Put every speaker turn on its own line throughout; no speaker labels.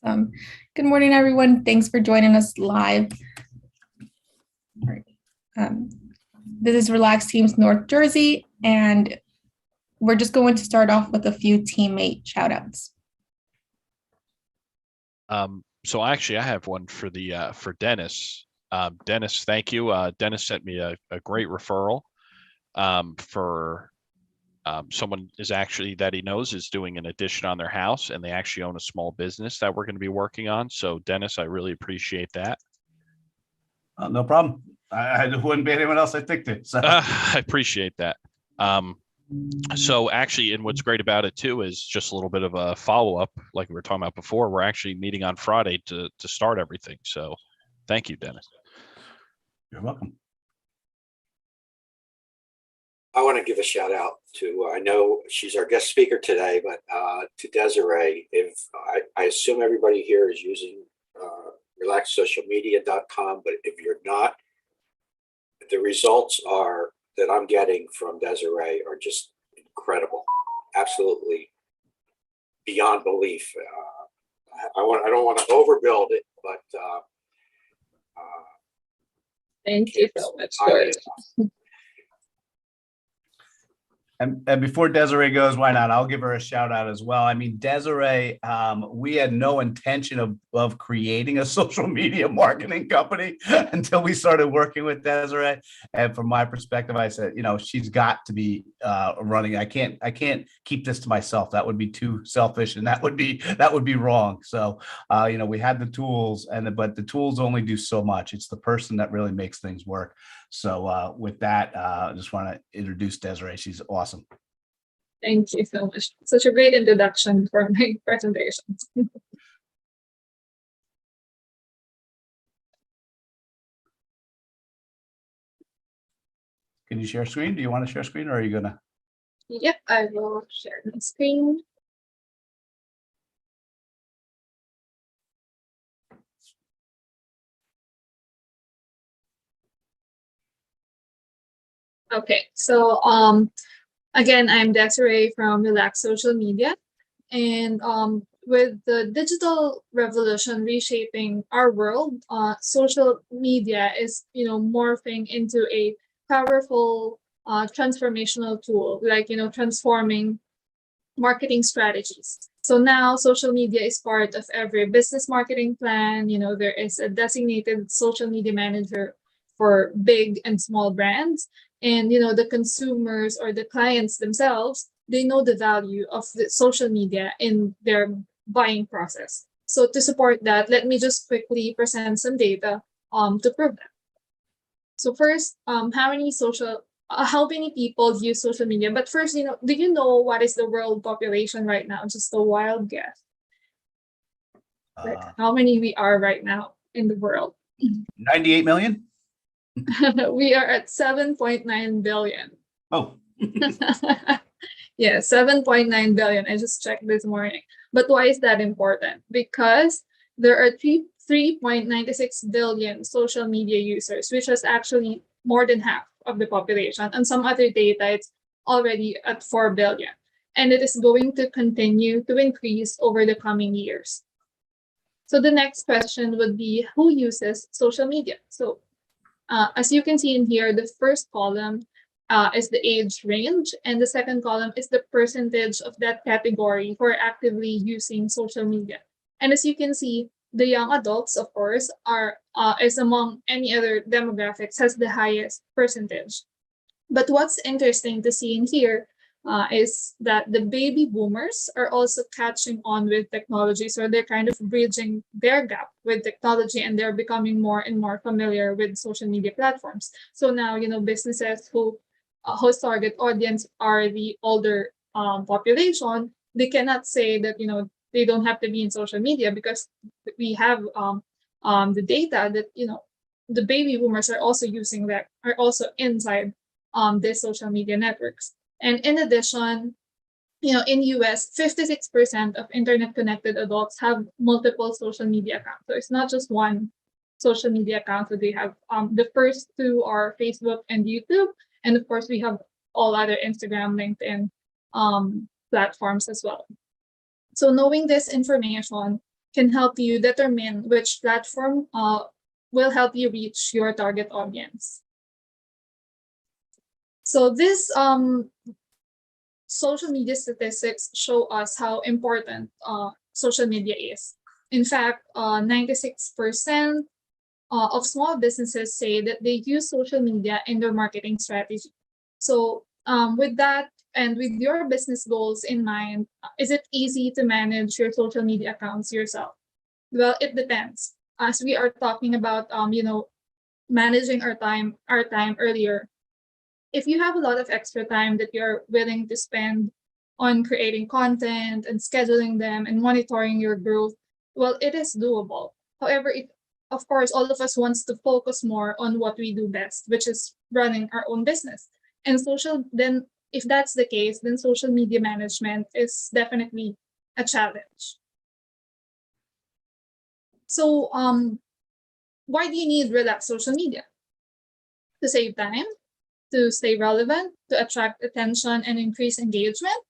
Um, Good morning, everyone. Thanks for joining us live. All right. Um, this is Relax Teams North Jersey, and we're just going to start off with a few teammate shout-outs.
So actually, I have one for the for Dennis. Dennis, thank you. Dennis sent me a great referral for someone is actually that he knows is doing an addition on their house, and they actually own a small business that we're going to be working on. So Dennis, I really appreciate that.
No problem. I wouldn't be anyone else I think to. So.
I appreciate that. So actually, and what's great about it too is just a little bit of a follow-up, like we were talking about before. We're actually meeting on Friday to start everything. So thank you, Dennis.
You're welcome.
I want to give a shout out to, I know she's our guest speaker today, but to Desiree. If I assume everybody here is using relaxsocialmedia.com, but if you're not, the results are that I'm getting from Desiree are just incredible, absolutely beyond belief. I don't want to overbuild it, but
thank you so much, George.
And before Desiree goes, why not? I'll give her a shout out as well. I mean, Desiree, we had no intention of creating a social media marketing company until we started working with Desiree. And from my perspective, I said, she's got to be running. I can't keep this to myself. That would be too selfish, and that would be wrong. So, we had the tools, but the tools only do so much. It's the person that really makes things work. So with that, I just want to introduce Desiree. She's awesome.
Thank you so much. Such a great introduction for my presentation.
Can you share screen? Do you want to share screen, or are you gonna?
Yep, I will share my screen. Okay, so again, I'm Desiree from Relax Social Media, and with the digital revolution reshaping our world, social media is morphing into a powerful transformational tool, like transforming marketing strategies. So now social media is part of every business marketing plan. There is a designated social media manager for big and small brands. And the consumers or the clients themselves, they know the value of the social media in their buying process. So to support that, let me just quickly present some data to prove that. So first, how many people use social media? But first, do you know what is the world population right now? Just a wild guess. How many we are right now in the world?
98 million.
We are at 7.9 billion.
Oh.
Yeah, 7.9 billion. I just checked this morning. But why is that important? Because there are 3.96 billion social media users, which is actually more than half of the population. And some other data, it's already at 4 billion. And it is going to continue to increase over the coming years. So the next question would be, who uses social media? So as you can see in here, the first column is the age range, and the second column is the percentage of that category who are actively using social media. And as you can see, the young adults, of course, is among any other demographics, has the highest percentage. But what's interesting to see in here is that the baby boomers are also catching on with technology. So they're kind of bridging their gap with technology, and they're becoming more and more familiar with social media platforms. So now, businesses whose target audience are the older population, they cannot say that, they don't have to be in social media, because we have the data that, the baby boomers are also using that, are also inside these social media networks. And in addition, in US, 56% of internet connected adults have multiple social media accounts. So it's not just one social media account. So they have the first two are Facebook and YouTube. And of course, we have all other Instagram, LinkedIn platforms as well. So knowing this information, can help you determine which platform will help you reach your target audience. So this social media statistics show us how important social media is. In fact, 96% of small businesses say that they use social media in their marketing strategy. So with that and with your business goals in mind, is it easy to manage your social media accounts yourself? Well, it depends. As we are talking about, managing our time earlier, if you have a lot of extra time that you're willing to spend on creating content and scheduling them and monitoring your growth, well, it is doable. However, of course, all of us wants to focus more on what we do best, which is running our own business. And then if that's the case, then social media management is definitely a challenge. So why do you need relaxed social media? To save time, to stay relevant, to attract attention and increase engagement,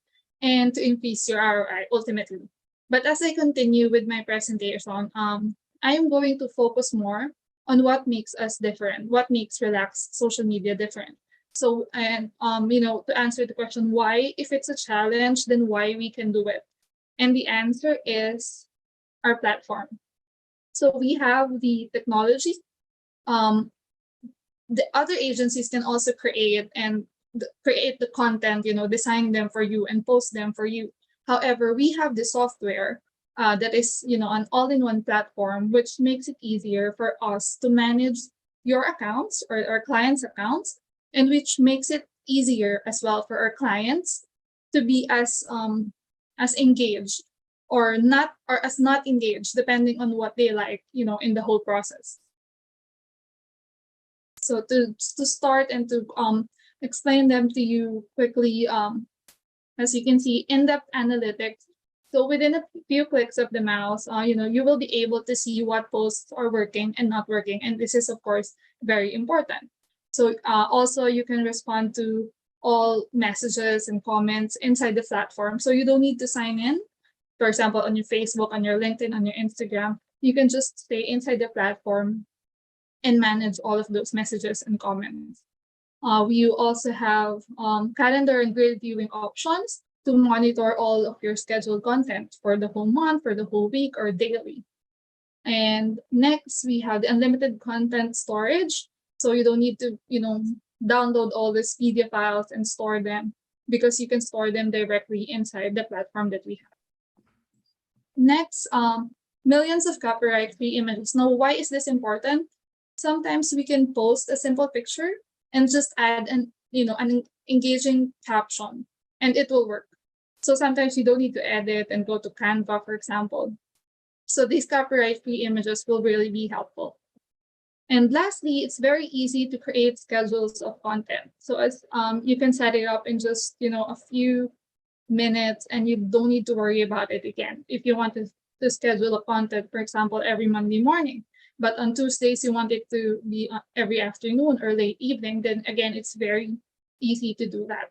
and to increase your ROI ultimately. But as I continue with my presentation, I am going to focus more on what makes us different, what makes relaxed social media different. So, and to answer the question why, if it's a challenge, then why we can do it. And the answer is our platform. So we have the technology. The other agencies can also create the content, design them for you and post them for you. However, we have the software that is, an all-in-one platform, which makes it easier for us to manage your accounts or our clients' accounts, and which makes it easier as well for our clients to be as engaged or not engaged, depending on what they like, in the whole process. So to start and to explain them to you quickly, as you can see, in-depth analytics. So within a few clicks of the mouse, you will be able to see what posts are working and not working. And this is, of course, very important. So also you can respond to all messages and comments inside the platform. So you don't need to sign in. For example, on your Facebook, on your LinkedIn, on your Instagram, you can just stay inside the platform and manage all of those messages and comments. We also have calendar and grid viewing options to monitor all of your scheduled content for the whole month, for the whole week, or daily. And next, we have the unlimited content storage. So you don't need to, download all these media files and store them, because you can store them directly inside the platform that we have. Next, millions of copyright-free images. Now, why is this important? Sometimes we can post a simple picture and just add an engaging caption, and it will work. So sometimes you don't need to edit and go to Canva, for example. So these copyright-free images will really be helpful. And lastly, it's very easy to create schedules of content. So as you can set it up in just a few minutes, and you don't need to worry about it again. If you want to schedule a content, for example, every Monday morning, but on Tuesdays you want it to be every afternoon or late evening, then again, it's very easy to do that.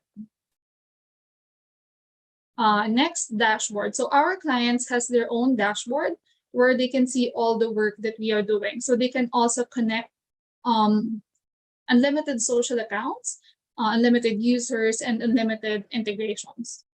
Next, dashboard. So our clients has their own dashboard where they can see all the work that we are doing. So they can also connect unlimited social accounts, unlimited users, and unlimited integrations.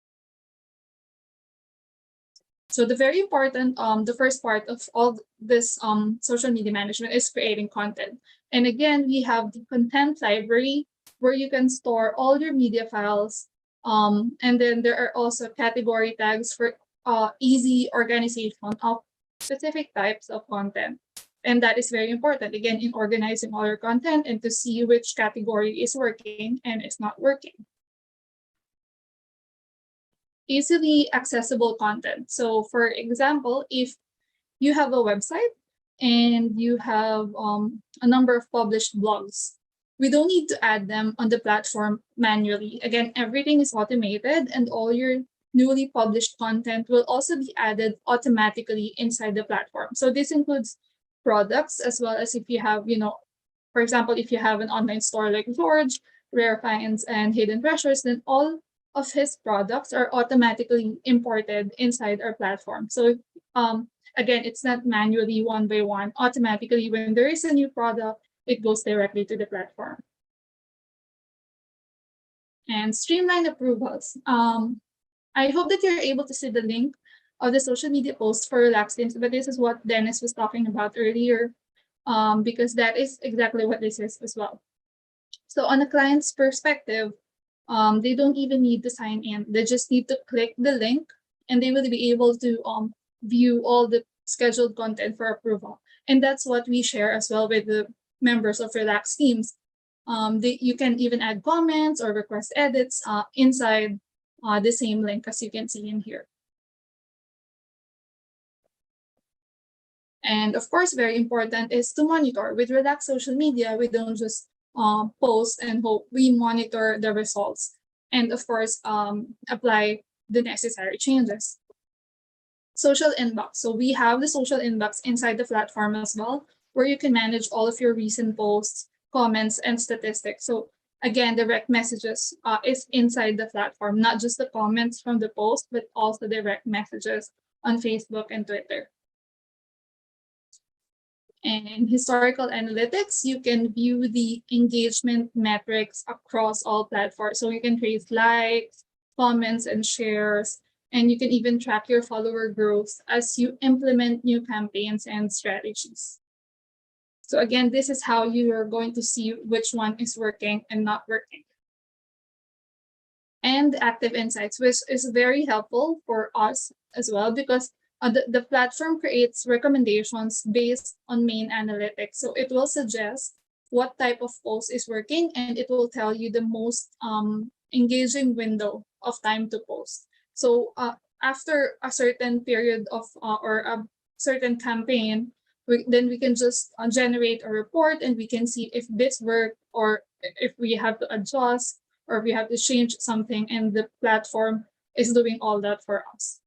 So the very important, the first part of all this social media management is creating content. And again, we have the content library where you can store all your media files. And then there are also category tags for easy organization of specific types of content. And that is very important, again, in organizing all your content and to see which category is working and is not working. Easily accessible content. So for example, if you have a website and you have a number of published blogs, we don't need to add them on the platform manually. Again, everything is automated, and all your newly published content will also be added automatically inside the platform. So this includes products, as well as if you have, for example, if you have an online store like George, Rare Finds, and Hidden Treasures, then all of his products are automatically imported inside our platform. So again, it's not manually one by one. Automatically, when there is a new product, it goes directly to the platform. And streamline approvals. I hope that you're able to see the link of the social media post for Relax Teams, but this is what Dennis was talking about earlier, because that is exactly what this is as well. So on a client's perspective, they don't even need to sign in. They just need to click the link and they will be able to view all the scheduled content for approval. And that's what we share as well with the members of Relax Teams. You can even add comments or request edits inside the same link as you can see in here. And of course, very important is to monitor. With Relax Social Media, we don't just post and hope. We monitor the results and of course apply the necessary changes. Social inbox. So we have the social inbox inside the platform as well, where you can manage all of your recent posts, comments, and statistics. So again, direct messages is inside the platform, not just the comments from the post, but also direct messages on Facebook and Twitter. And in historical analytics, you can view the engagement metrics across all platforms. So you can trace likes, comments, and shares, and you can even track your follower growth as you implement new campaigns and strategies. So again, this is how you are going to see which one is working and not working. And active insights, which is very helpful for us as well, because the platform creates recommendations based on main analytics. So it will suggest what type of post is working, and it will tell you the most engaging window of time to post. So after a certain period of or a certain campaign, then we can just generate a report and we can see if this worked or if we have to adjust or we have to change something, and the platform is doing all that for us.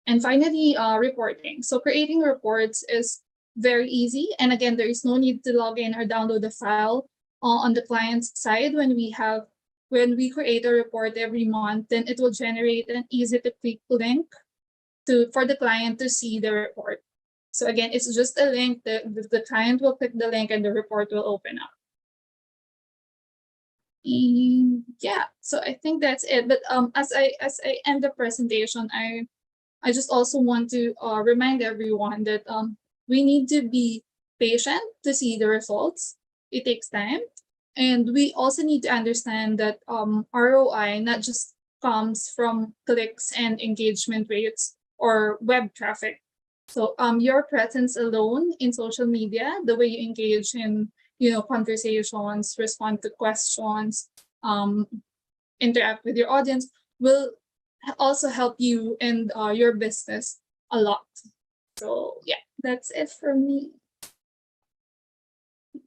And finally, reporting. So creating reports is very easy. And again, there is no need to log in or download the file on the client's side. When we create a report every month, then it will generate an easy to click link for the client to see the report. So again, it's just a link that the client will click the link and the report will open up. Yeah, so I think that's it. But as I end the presentation, I just also want to remind everyone that we need to be patient to see the results. It takes time. And we also need to understand that ROI not just comes from clicks and engagement rates or web traffic. So your presence alone in social media, the way you engage in conversations, respond to questions, interact with your audience will also help you and your business a lot. So yeah, that's it for me.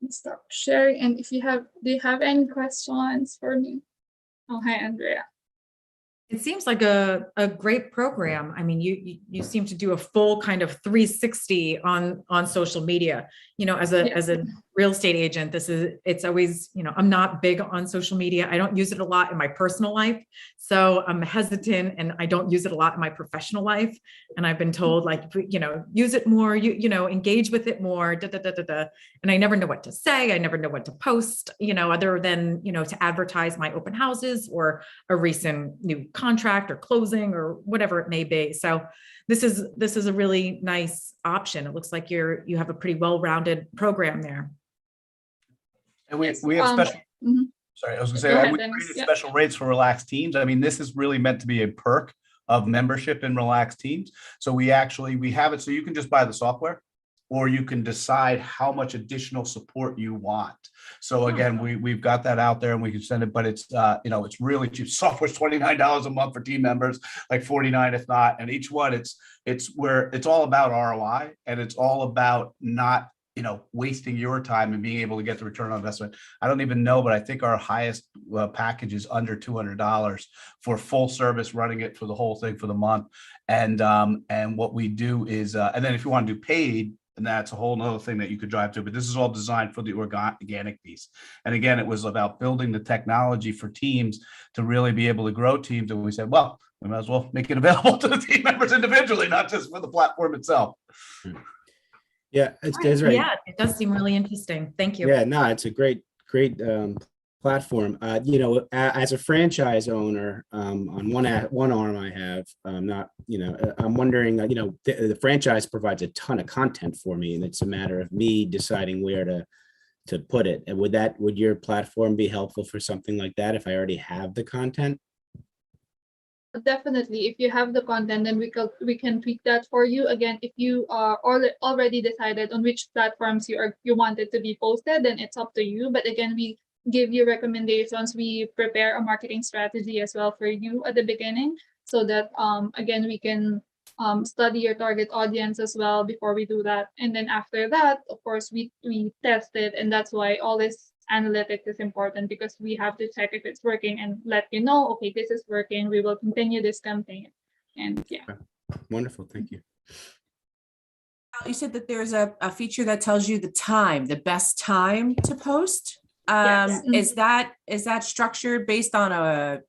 Stop sharing, and do you have any questions for me? Oh, hi, Andrea.
It seems like a great program. I mean, you seem to do a full kind of 360 on social media. As a real estate agent, it's always, I'm not big on social media. I don't use it a lot in my personal life. So I'm hesitant, and I don't use it a lot in my professional life. And I've been told, use it more, engage with it more, And I never know what to say. I never know what to post, other than, to advertise my open houses or a recent new contract or closing or whatever it may be. So this is a really nice option. It looks like you have a pretty well-rounded program there.
And we have special. Sorry, I was going to say we created special rates for Relax Teams. I mean, this is really meant to be a perk of membership in Relax Teams. So we have it so you can just buy the software, or you can decide how much additional support you want. So again, we've got that out there and we can send it, but it's it's really cheap. Software's $29 a month for team members, like $49 if not. And each one, it's all about ROI, and it's all about not wasting your time and being able to get the return on investment. I don't even know, but I think our highest package is under $200 for full service, running it for the whole thing for the month. And what we do is, and then if you want to do paid, and that's a whole nother thing that you could drive to, but this is all designed for the organic piece. And again, it was about building the technology for teams to really be able to grow teams. And we said, well, we might as well make it available to the team members individually, not just for the platform itself.
Yeah, it's Desiree.
Yeah, it does seem really interesting. Thank you.
Yeah, no, it's a great platform. As a franchise owner, on one arm I have, not, I'm wondering, the franchise provides a ton of content for me, and it's a matter of me deciding where to put it. And would your platform be helpful for something like that if I already have the content?
Definitely, if you have the content, then we can tweak that for you. Again, if you are already decided on which platforms you want it to be posted, then it's up to you. But again, we give you recommendations. We prepare a marketing strategy as well for you at the beginning, so that again, we can study your target audience as well before we do that. And then after that, of course, we test it, and that's why all this analytics is important, because we have to check if it's working and let you know, okay, this is working, we will continue this campaign. And yeah.
Wonderful, thank you.
You said that there's a feature that tells you the best time to post.
Yes.
Is that structured based on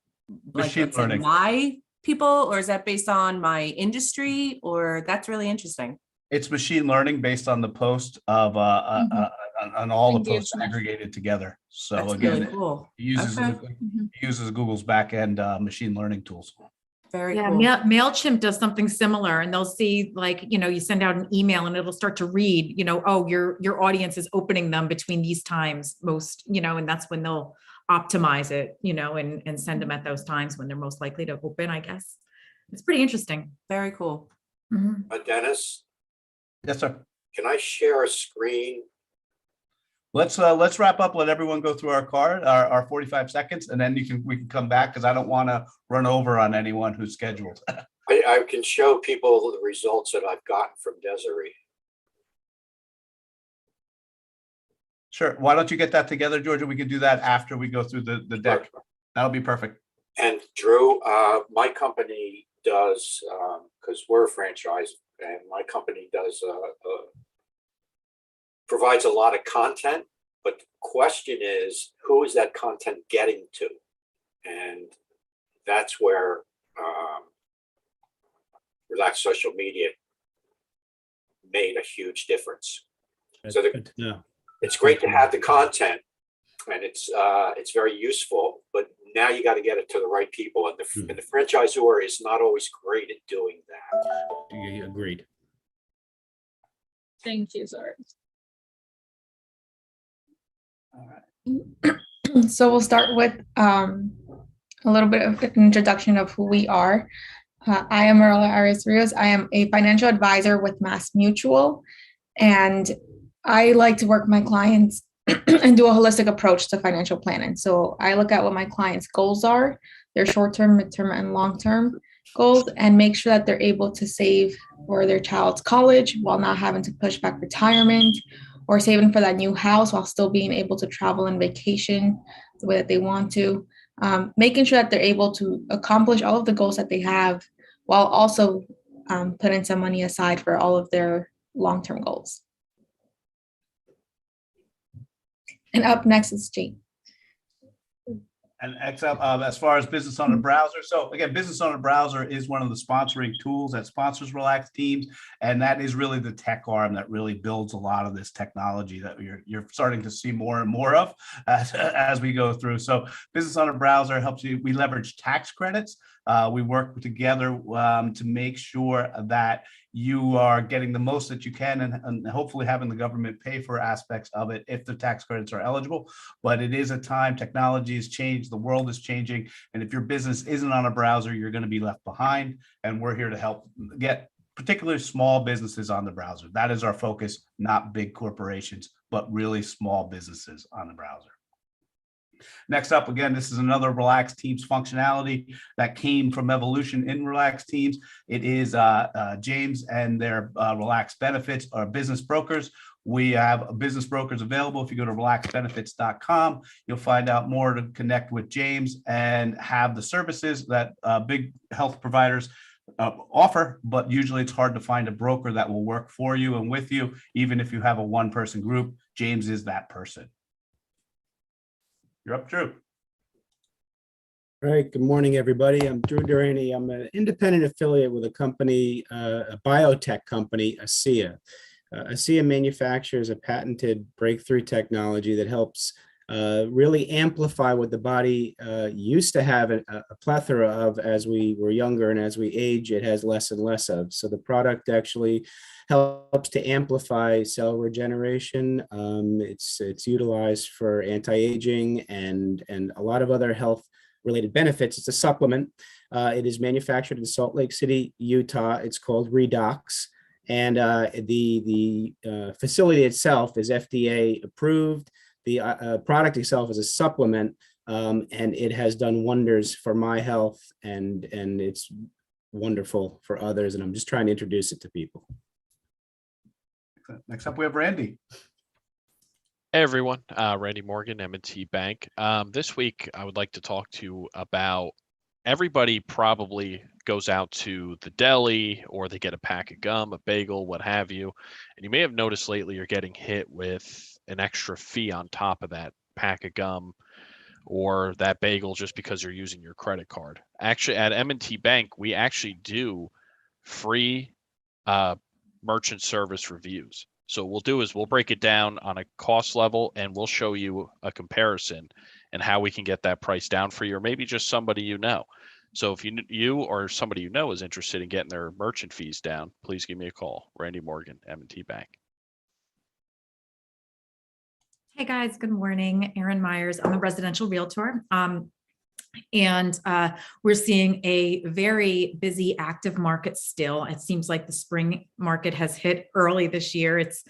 Machine learning.
my people, or is that based on my industry? Or that's really interesting.
It's machine learning based on the post of on all the posts
Engagement.
aggregated together. So
That's
again,
really cool.
it uses
Okay.
it uses Google's back-end machine learning tools.
Very
Yeah,
cool.
MailChimp does something similar, and they'll see, like, you send out an email and it'll start to read, oh, your audience is opening them between these times most, and that's when they'll optimize it, and send them at those times when they're most likely to open, I guess. It's pretty interesting.
Very cool.
Mhm.
Dennis,
Yes, sir.
can I share a screen?
Let's wrap up. Let everyone go through our 45 seconds, and then we can come back, because I don't want to run over on anyone who's scheduled.
I can show people the results that I've gotten from Desiree.
Sure. Why don't you get that together, Georgia? We can do that after we go through the deck. That'll be perfect.
And Drew, my company does, because we're a franchise, and my company does provides a lot of content, but the question is, who is that content getting to? And that's where Relax Social Media made a huge difference. So
Good to know.
it's great to have the content, and it's very useful, but now you got to get it to the right people, and the franchisor is not always great at doing that.
Agreed.
Thank you, sorry.
All right.
So we'll start with a little bit of an introduction of who we are. I am Marla Arias Rios. I am a financial advisor with Mass Mutual, and I like to work with my clients and do a holistic approach to financial planning. So I look at what my clients' goals are, their short-term, mid-term, and long-term goals, and make sure that they're able to save for their child's college while not having to push back retirement, or saving for that new house while still being able to travel and vacation the way that they want to. Making sure that they're able to accomplish all of the goals that they have while also putting some money aside for all of their long-term goals. And up next is Jane.
And except as far as business on the browser. So again, business on the browser is one of the sponsoring tools that sponsors Relax Teams. And that is really the tech arm that really builds a lot of this technology that you're starting to see more and more of as we go through. So business on a browser helps you. We leverage tax credits. We work together to make sure that you are getting the most that you can, and hopefully having the government pay for aspects of it if the tax credits are eligible. But it is a time, technology has changed, the world is changing, and if your business isn't on a browser, you're going to be left behind. And we're here to help get particularly small businesses on the browser. That is our focus, not big corporations, but really small businesses on the browser. Next up, again, this is another Relax Teams functionality that came from evolution in Relax Teams. It is James and their Relax Benefits, our business brokers. We have business brokers available. If you go to relaxbenefits.com, you'll find out more to connect with James and have the services that big health providers offer, but usually it's hard to find a broker that will work for you and with you. Even if you have a one-person group, James is that person. You're up, Drew.
All right, good morning, everybody. I'm Drew Durante. I'm an independent affiliate with a company, a biotech company, Asea. Asea manufactures a patented breakthrough technology that helps really amplify what the body used to have a plethora of as we were younger, and as we age, it has less and less of. So the product actually helps to amplify cell regeneration. It's utilized for anti-aging and a lot of other health related benefits. It's a supplement. It is manufactured in Salt Lake City, Utah. It's called Redox. And the facility itself is FDA approved. The product itself is a supplement, and it has done wonders for my health, and it's wonderful for others. And I'm just trying to introduce it to people.
Next up, we have Randy.
Hey everyone, Randy Morgan, M&T Bank. This week, I would like to talk to you about everybody probably goes out to the deli or they get a pack of gum, a bagel, what have you. And you may have noticed lately you're getting hit with an extra fee on top of that pack of gum or that bagel just because you're using your credit card. Actually, at M&T Bank, we actually do free merchant service reviews. So what we'll do is we'll break it down on a cost level and we'll show you a comparison and how we can get that price down for you, or maybe just somebody you know. So if you or somebody you know is interested in getting their merchant fees down, please give me a call. Randy Morgan, M&T Bank.
Hey guys, good morning. Erin Myers. I'm a residential realtor. And we're seeing a very busy, active market still. It seems like the spring market has hit early this year. It's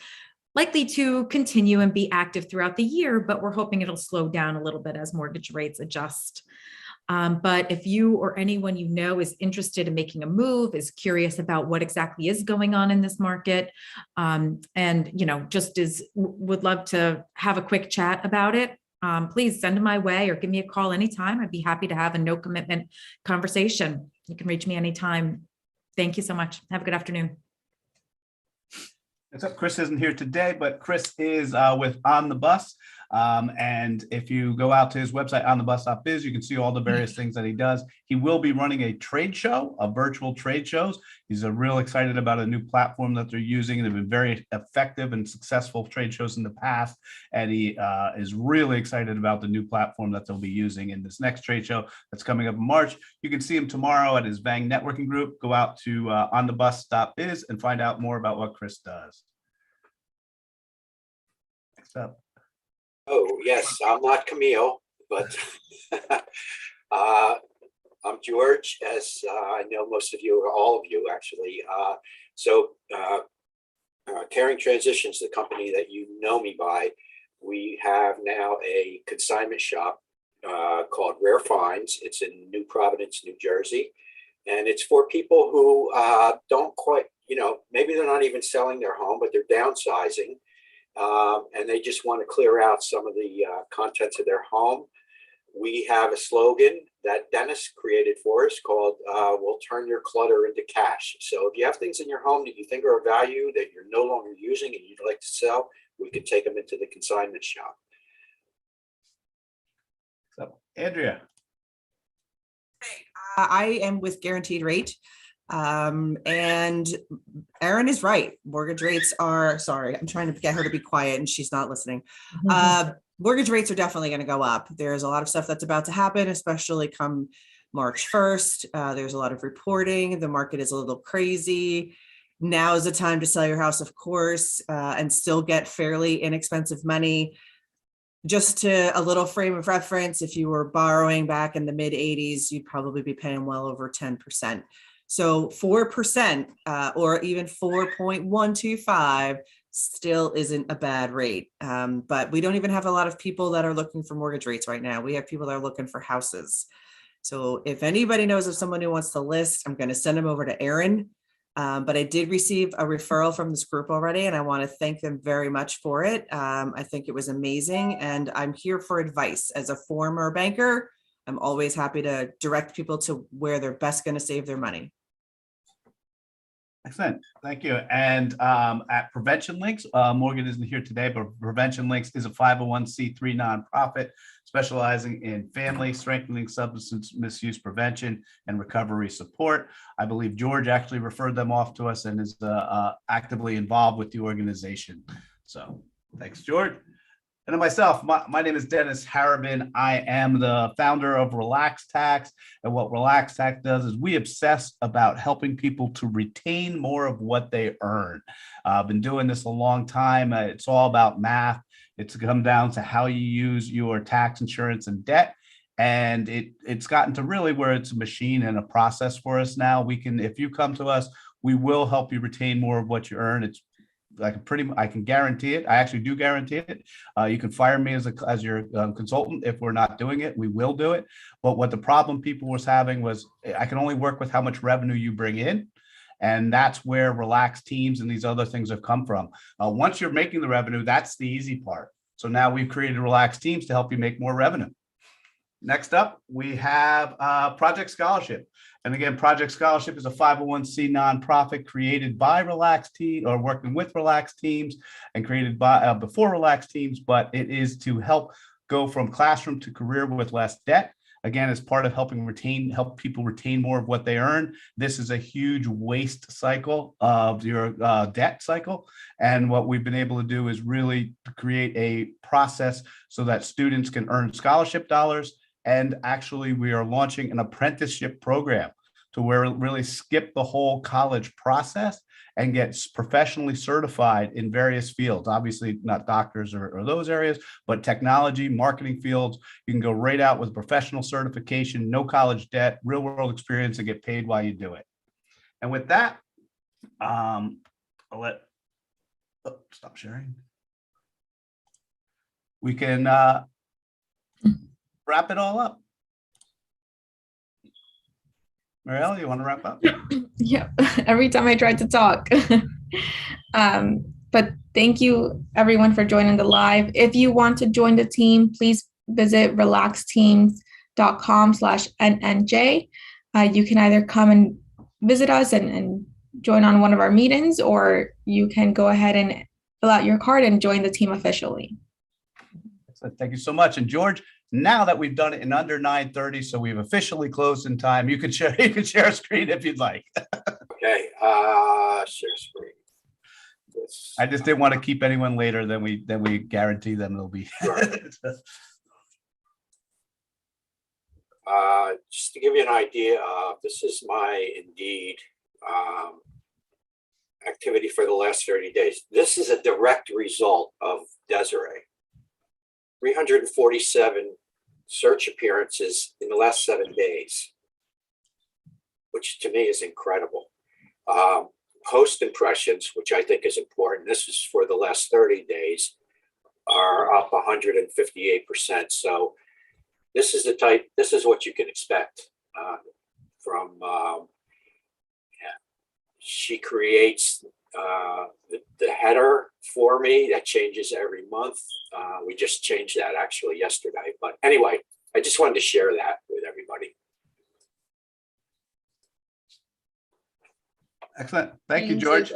likely to continue and be active throughout the year, but we're hoping it'll slow down a little bit as mortgage rates adjust. But if you or anyone you know is interested in making a move, is curious about what exactly is going on in this market, and just would love to have a quick chat about it, please send them my way or give me a call anytime. I'd be happy to have a no commitment conversation. You can reach me anytime. Thank you so much. Have a good afternoon.
Except Chris isn't here today, but Chris is with On the Bus. And if you go out to his website, onthebus.biz, you can see all the various things that he does. He will be running a trade show, a virtual trade shows. He's real excited about a new platform that they're using. They've been very effective and successful trade shows in the past. And he is really excited about the new platform that they'll be using in this next trade show that's coming up in March. You can see him tomorrow at his Vang networking group. Go out to onthebus.biz and find out more about what Chris does. Next up.
Oh, yes, I'm not Camille, but I'm George, as I know most of you, or all of you actually. Caring Transitions, the company that you know me by, we have now a consignment shop called Rare Finds. It's in New Providence, New Jersey. And it's for people who don't quite, maybe they're not even selling their home, but they're downsizing. And they just want to clear out some of the contents of their home. We have a slogan that Dennis created for us called, we'll turn your clutter into cash. So if you have things in your home that you think are of value that you're no longer using and you'd like to sell, we can take them into the consignment shop.
So, Andrea.
I am with Guaranteed Rate. And Erin is right. Mortgage rates are, sorry, I'm trying to get her to be quiet and she's not listening. Mortgage rates are definitely going to go up. There's a lot of stuff that's about to happen, especially come March 1st. There's a lot of reporting. The market is a little crazy. Now is the time to sell your house, of course, and still get fairly inexpensive money. Just to a little frame of reference, if you were borrowing back in the mid 80s, you'd probably be paying well over 10%. So 4% or even 4.125 still isn't a bad rate. But we don't even have a lot of people that are looking for mortgage rates right now. We have people that are looking for houses. So if anybody knows of someone who wants to list, I'm going to send them over to Erin. But I did receive a referral from this group already, and I want to thank them very much for it. I think it was amazing, and I'm here for advice. As a former banker, I'm always happy to direct people to where they're best going to save their money.
Excellent. Thank you. And at Prevention Links, Morgan isn't here today, but Prevention Links is a 501c3 nonprofit specializing in family strengthening, substance misuse prevention, and recovery support. I believe George actually referred them off to us and is actively involved with the organization. So thanks, George. And then myself, my name is Dennis Harriman. I am the founder of Relax Tax. And what Relax Tax does is we obsess about helping people to retain more of what they earn. I've been doing this a long time. It's all about math. It's come down to how you use your tax, insurance, and debt. And it's gotten to really where it's a machine and a process for us now. We can, if you come to us, we will help you retain more of what you earn. It's I can guarantee it. I actually do guarantee it. You can fire me as your consultant if we're not doing it. We will do it. But what the problem people was having was I can only work with how much revenue you bring in. And that's where relaxed teams and these other things have come from. Once you're making the revenue, that's the easy part. So now we've created relaxed teams to help you make more revenue. Next up, we have Project Scholarship. And again, Project Scholarship is a 501c nonprofit created by relaxed team or working with relaxed teams and created by before relaxed teams, but it is to help go from classroom to career with less debt. Again, as part of help people retain more of what they earn. This is a huge waste cycle of your debt cycle. And what we've been able to do is really create a process so that students can earn scholarship dollars. And actually, we are launching an apprenticeship program to where it really skip the whole college process and gets professionally certified in various fields. Obviously, not doctors or those areas, but technology, marketing fields. You can go right out with professional certification, no college debt, real world experience, and get paid while you do it. And with that, I'll stop sharing. We can wrap it all up. Marielle, you want to wrap up?
Yeah, every time I try to talk. But thank you everyone for joining the live. If you want to join the team, please visit relaxteams.com/NNJ. You can either come and visit us and join on one of our meetings, or you can go ahead and fill out your card and join the team officially.
So thank you so much. And George, now that we've done it in under 9:30, so we've officially closed in time, you can share a screen if you'd like.
Okay, share screen. Yes.
I just didn't want to keep anyone later than we guarantee them they'll be.
Sure. Just to give you an idea, this is my Indeed activity for the last 30 days. This is a direct result of Desiree. 347 search appearances in the last 7 days, which to me is incredible. Post impressions, which I think is important, this is for the last 30 days, are up 158%. So this is what you can expect from, she creates the header for me that changes every month. We just changed that actually yesterday. But anyway, I just wanted to share that with everybody.
Excellent. Thank you, George.